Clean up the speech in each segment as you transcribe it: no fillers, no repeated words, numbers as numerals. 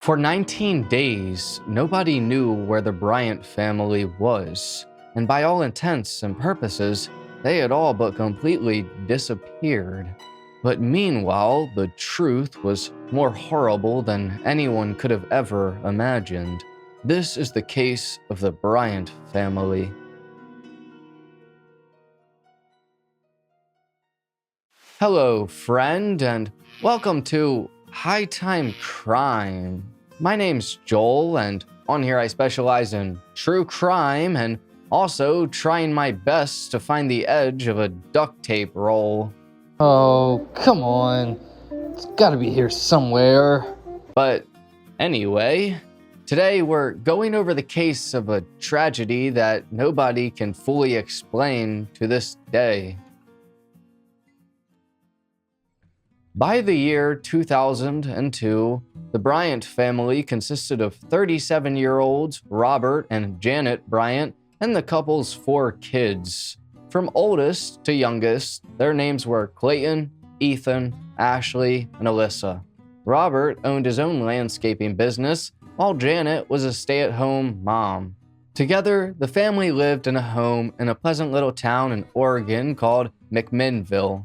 For 19 days, nobody knew where the Bryant family was, and by all intents and purposes, they had all but completely disappeared. But meanwhile, the truth was more horrible than anyone could have ever imagined. This is the case of the Bryant family. Hello, friend, and welcome to High Time Crime. My name's Joel, and on here I specialize in true crime and also trying my best to find the edge of a duct tape roll. Oh, come on. It's gotta be here somewhere. But anyway, today we're going over the case of a tragedy that nobody can fully explain to this day. By the year 2002, the Bryant family consisted of 37-year-olds Robert and Janet Bryant and the couple's 4 kids. From oldest to youngest, their names were Clayton, Ethan, Ashley, and Alyssa. Robert owned his own landscaping business, while Janet was a stay-at-home mom. Together, the family lived in a home in a pleasant little town in Oregon called McMinnville.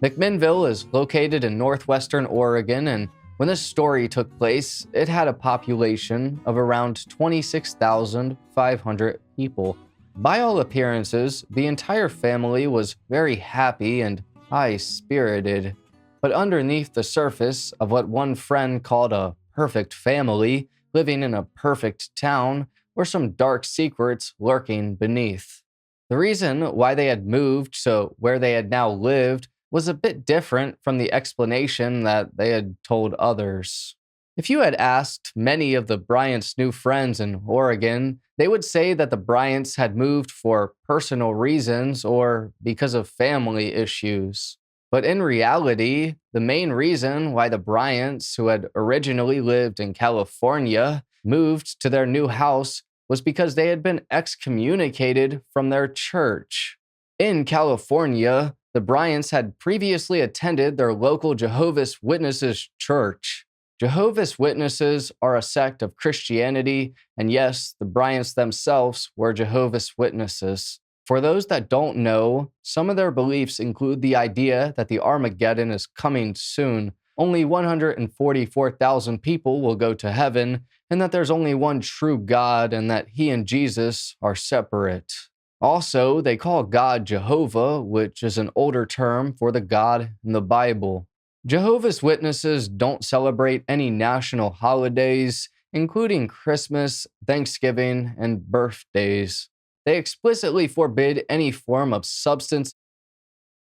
McMinnville is located in northwestern Oregon, and when this story took place, it had a population of around 26,500 people. By all appearances, the entire family was very happy and high-spirited. But underneath the surface of what one friend called a perfect family living in a perfect town were some dark secrets lurking beneath. The reason why they had moved to where they had now lived was a bit different from the explanation that they had told others. If you had asked many of the Bryants' new friends in Oregon, they would say that the Bryants had moved for personal reasons or because of family issues. But in reality, the main reason why the Bryants, who had originally lived in California, moved to their new house was because they had been excommunicated from their church. In California, the Bryants had previously attended their local Jehovah's Witnesses church. Jehovah's Witnesses are a sect of Christianity, and yes, the Bryants themselves were Jehovah's Witnesses. For those that don't know, some of their beliefs include the idea that the Armageddon is coming soon, only 144,000 people will go to heaven, and that there's only one true God and that he and Jesus are separate. Also, they call God Jehovah, which is an older term for the God in the Bible. Jehovah's Witnesses don't celebrate any national holidays, including Christmas, Thanksgiving, and birthdays. They explicitly forbid any form of substance,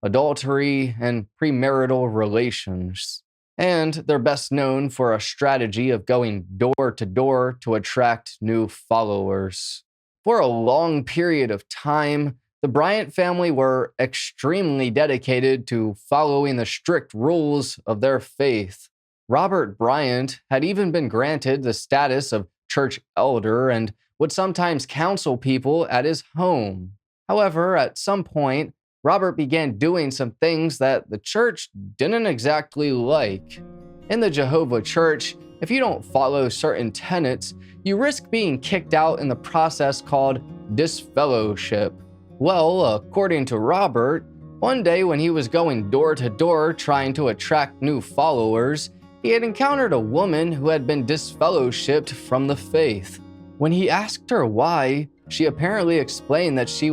adultery, and premarital relations. And they're best known for a strategy of going door to door to attract new followers. For a long period of time, the Bryant family were extremely dedicated to following the strict rules of their faith. Robert Bryant had even been granted the status of church elder and would sometimes counsel people at his home. However, at some point, Robert began doing some things that the church didn't exactly like. In the Jehovah Church, if you don't follow certain tenets, you risk being kicked out in the process called disfellowship. Well, according to Robert, one day when he was going door to door trying to attract new followers, he had encountered a woman who had been disfellowshipped from the faith. When he asked her why, she apparently explained that she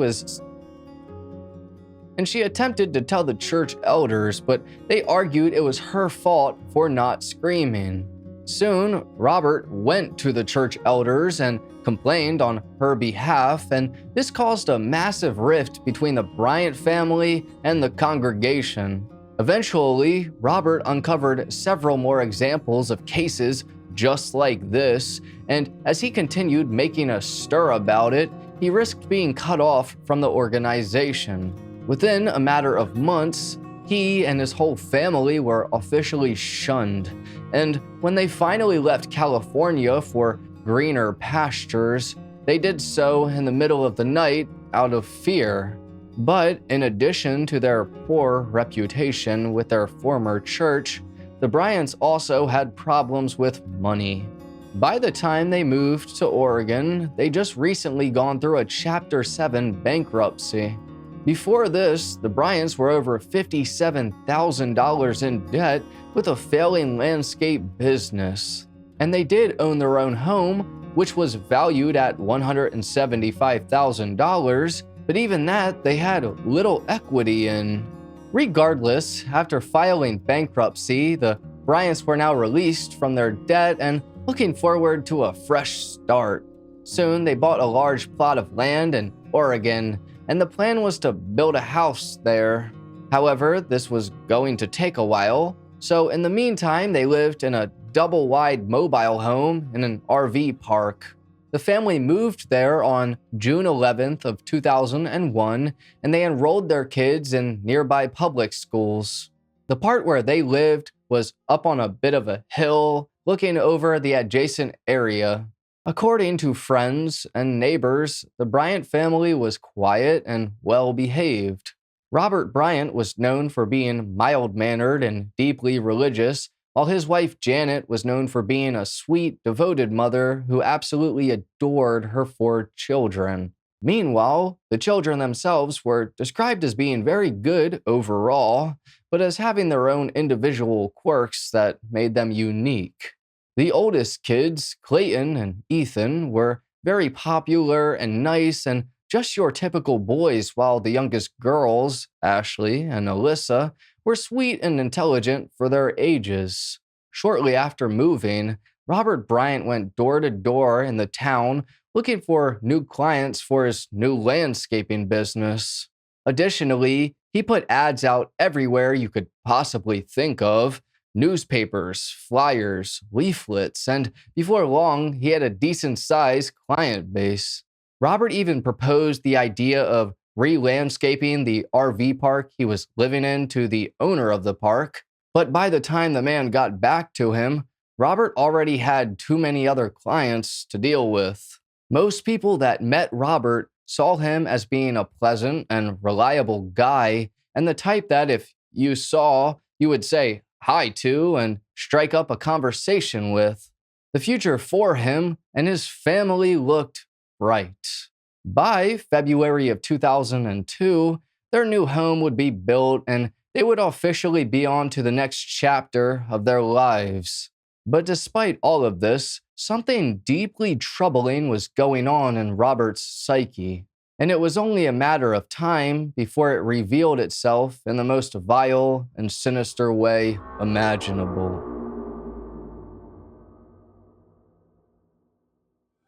attempted to tell the church elders, but they argued it was her fault for not screaming. Soon, Robert went to the church elders and complained on her behalf, and this caused a massive rift between the Bryant family and the congregation. Eventually, Robert uncovered several more examples of cases just like this, and as he continued making a stir about it, he risked being cut off from the organization. Within a matter of months, he and his whole family were officially shunned, and when they finally left California for greener pastures, they did so in the middle of the night out of fear. But in addition to their poor reputation with their former church, the Bryants also had problems with money. By the time they moved to Oregon, they just recently gone through a Chapter 7 bankruptcy. Before this, the Bryants were over $57,000 in debt with a failing landscape business. And they did own their own home, which was valued at $175,000, but even that they had little equity in. Regardless, after filing bankruptcy, the Bryants were now released from their debt and looking forward to a fresh start. Soon, they bought a large plot of land in Oregon, and the plan was to build a house there. However, this was going to take a while, so in the meantime, they lived in a double-wide mobile home in an RV park. The family moved there on June 11th of 2001, and they enrolled their kids in nearby public schools. The part where they lived was up on a bit of a hill, looking over the adjacent area. According to friends and neighbors, the Bryant family was quiet and well-behaved. Robert Bryant was known for being mild-mannered and deeply religious, while his wife Janet was known for being a sweet, devoted mother who absolutely adored her 4 children. Meanwhile, the children themselves were described as being very good overall, but as having their own individual quirks that made them unique. The oldest kids, Clayton and Ethan, were very popular and nice and just your typical boys, while the youngest girls, Ashley and Alyssa, were sweet and intelligent for their ages. Shortly after moving, Robert Bryant went door to door in the town looking for new clients for his new landscaping business. Additionally, he put ads out everywhere you could possibly think of: newspapers, flyers, leaflets, and before long, he had a decent-sized client base. Robert even proposed the idea of re-landscaping the RV park he was living in to the owner of the park, but by the time the man got back to him, Robert already had too many other clients to deal with. Most people that met Robert saw him as being a pleasant and reliable guy, and the type that if you saw, you would say hi to and strike up a conversation with. The future for him and his family looked bright. By February of 2002, their new home would be built and they would officially be on to the next chapter of their lives. But despite all of this, something deeply troubling was going on in Robert's psyche, and it was only a matter of time before it revealed itself in the most vile and sinister way imaginable.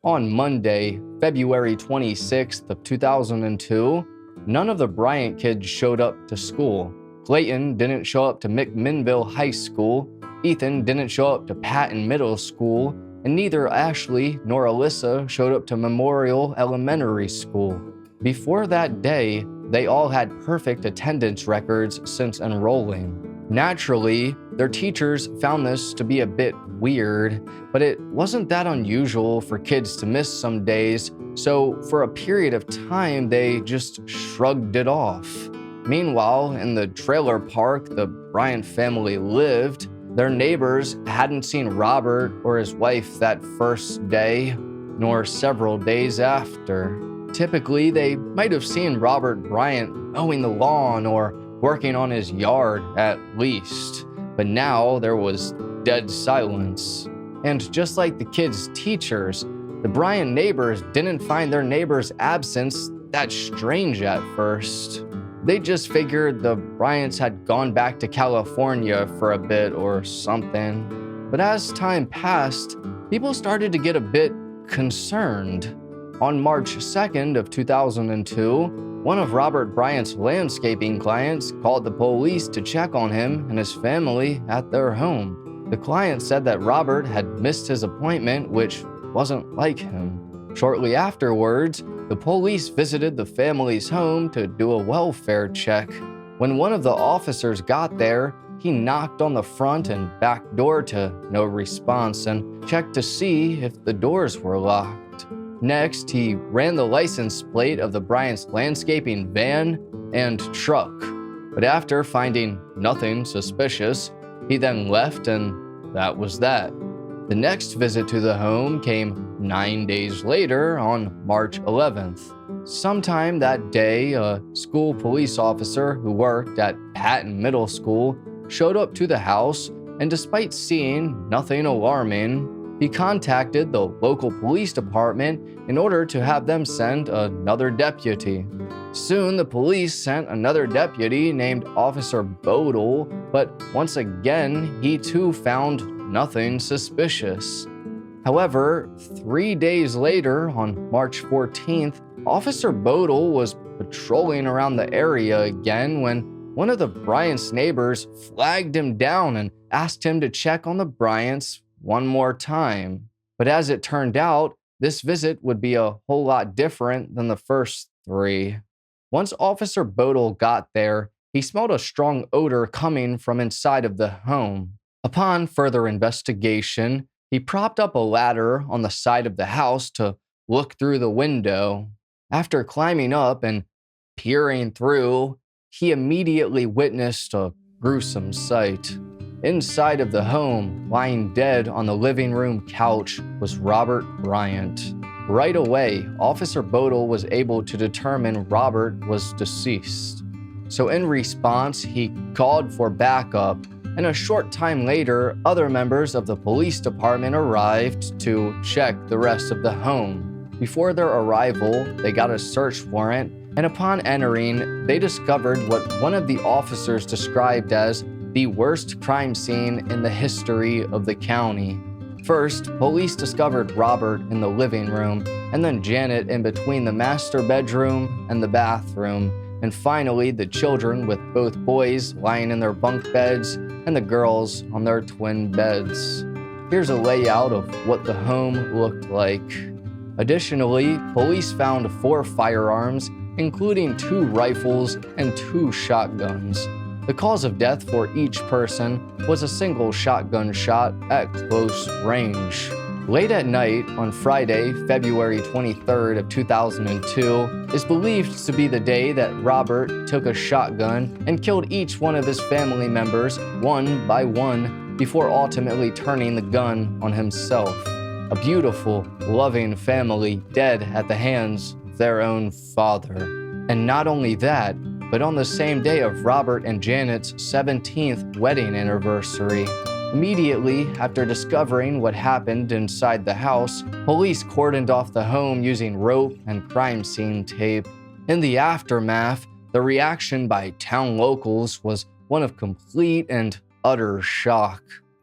On Monday, February 26th of 2002, none of the Bryant kids showed up to school. Clayton didn't show up to McMinnville High School, Ethan didn't show up to Patton Middle School, and neither Ashley nor Alyssa showed up to Memorial Elementary School. Before that day, they all had perfect attendance records since enrolling. Naturally, their teachers found this to be a bit weird, but it wasn't that unusual for kids to miss some days, so for a period of time, they just shrugged it off. Meanwhile, in the trailer park the Bryant family lived, their neighbors hadn't seen Robert or his wife that first day, nor several days after. Typically, they might have seen Robert Bryant mowing the lawn or working on his yard at least, but now there was dead silence. And just like the kids' teachers, the Bryant neighbors didn't find their neighbor's absence that strange at first. They just figured the Bryants had gone back to California for a bit or something. But as time passed, people started to get a bit concerned. On March 2nd of 2002, one of Robert Bryant's landscaping clients called the police to check on him and his family at their home. The client said that Robert had missed his appointment, which wasn't like him. Shortly afterwards, the police visited the family's home to do a welfare check. When one of the officers got there, he knocked on the front and back door to no response and checked to see if the doors were locked. Next, he ran the license plate of the Bryant's landscaping van and truck. But after finding nothing suspicious, he then left and that was that. The next visit to the home came 9 days later on March 11th. Sometime that day, a school police officer who worked at Patton Middle School showed up to the house, and despite seeing nothing alarming, he contacted the local police department in order to have them send another deputy. Soon, the police sent another deputy named Officer Bodle, but once again, he too found nothing suspicious. However, 3 days later, on March 14th, Officer Bodle was patrolling around the area again when one of the Bryants' neighbors flagged him down and asked him to check on the Bryants one more time. But as it turned out, this visit would be a whole lot different than the first 3. Once Officer Bodle got there, he smelled a strong odor coming from inside of the home. Upon further investigation, he propped up a ladder on the side of the house to look through the window. After climbing up and peering through, he immediately witnessed a gruesome sight. Inside of the home, lying dead on the living room couch, was Robert Bryant. Right away, Officer Bodle was able to determine Robert was deceased. So in response, he called for backup, and a short time later, other members of the police department arrived to check the rest of the home. Before their arrival, they got a search warrant, and upon entering, they discovered what one of the officers described as the worst crime scene in the history of the county. First, police discovered Robert in the living room, and then Janet in between the master bedroom and the bathroom, and finally the children with both boys lying in their bunk beds and the girls on their twin beds. Here's a layout of what the home looked like. Additionally, police found 4 firearms, including 2 rifles and 2 shotguns. The cause of death for each person was a single shotgun shot at close range. Late at night on Friday, February 23rd of 2002, is believed to be the day that Robert took a shotgun and killed each one of his family members one by one before ultimately turning the gun on himself. A beautiful, loving family dead at the hands of their own father. And not only that, but on the same day of Robert and Janet's 17th wedding anniversary. Immediately after discovering what happened inside the house, police cordoned off the home using rope and crime scene tape. In the aftermath, the reaction by town locals was one of complete and utter shock.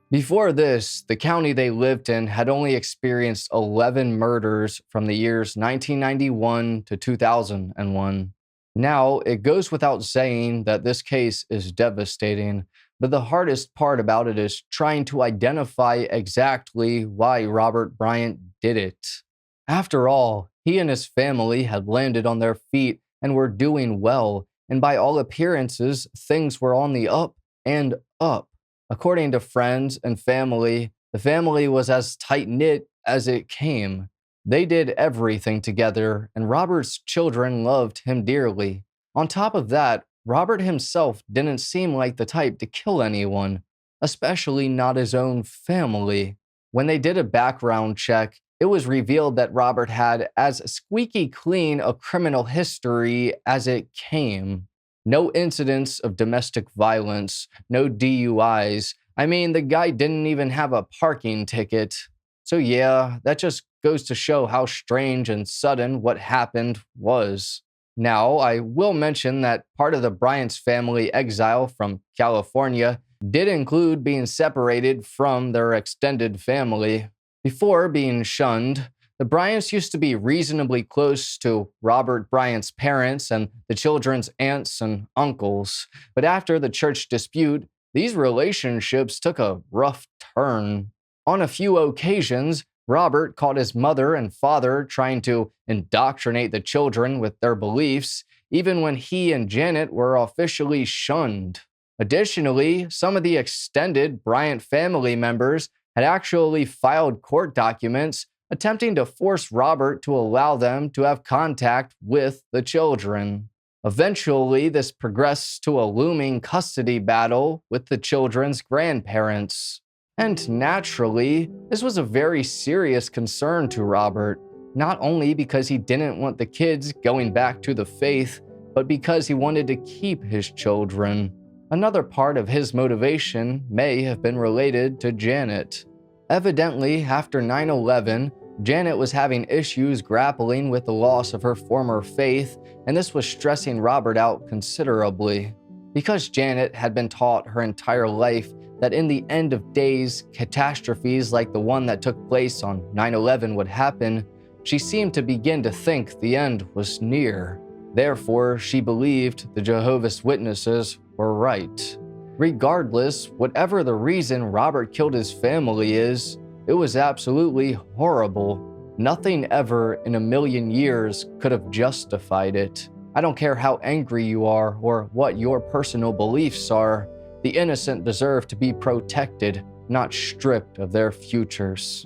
Before this, the county they lived in had only experienced 11 murders from the years 1991 to 2001. Now, it goes without saying that this case is devastating, but the hardest part about it is trying to identify exactly why Robert Bryant did it. After all, he and his family had landed on their feet and were doing well, and by all appearances, things were on the up and up. According to friends and family, the family was as tight-knit as it came. They did everything together, and Robert's children loved him dearly. On top of that, Robert himself didn't seem like the type to kill anyone, especially not his own family. When they did a background check, it was revealed that Robert had as squeaky clean a criminal history as it came. No incidents of domestic violence, no DUIs. I mean, the guy didn't even have a parking ticket. So yeah, that just goes to show how strange and sudden what happened was. Now, I will mention that part of the Bryant's family exile from California did include being separated from their extended family. Before being shunned, the Bryants used to be reasonably close to Robert Bryant's parents and the children's aunts and uncles. But after the church dispute, these relationships took a rough turn. On a few occasions, Robert caught his mother and father trying to indoctrinate the children with their beliefs, even when he and Janet were officially shunned. Additionally, some of the extended Bryant family members had actually filed court documents attempting to force Robert to allow them to have contact with the children. Eventually, this progressed to a looming custody battle with the children's grandparents. And naturally, this was a very serious concern to Robert, not only because he didn't want the kids going back to the faith, but because he wanted to keep his children. Another part of his motivation may have been related to Janet. Evidently, after 9/11, Janet was having issues grappling with the loss of her former faith, and this was stressing Robert out considerably. Because Janet had been taught her entire life that in the end of days, catastrophes like the one that took place on 9/11 would happen, she seemed to begin to think the end was near. Therefore, she believed the Jehovah's Witnesses were right. Regardless, whatever the reason Robert killed his family is, it was absolutely horrible. Nothing ever in a million years could have justified it. I don't care how angry you are or what your personal beliefs are, the innocent deserve to be protected, not stripped of their futures.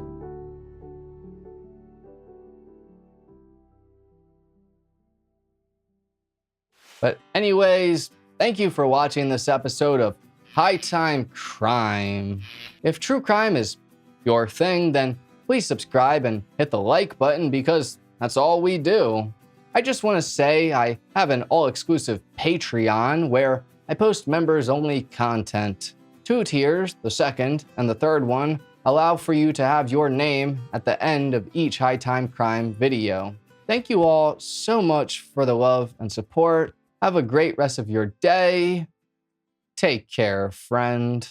But anyways, thank you for watching this episode of High Time Crime. If true crime is your thing, then please subscribe and hit the like button because that's all we do. I just want to say I have an all-exclusive Patreon where I post members-only content. 2 tiers, the second and the third one, allow for you to have your name at the end of each High Time Crime video. Thank you all so much for the love and support. Have a great rest of your day. Take care, friend.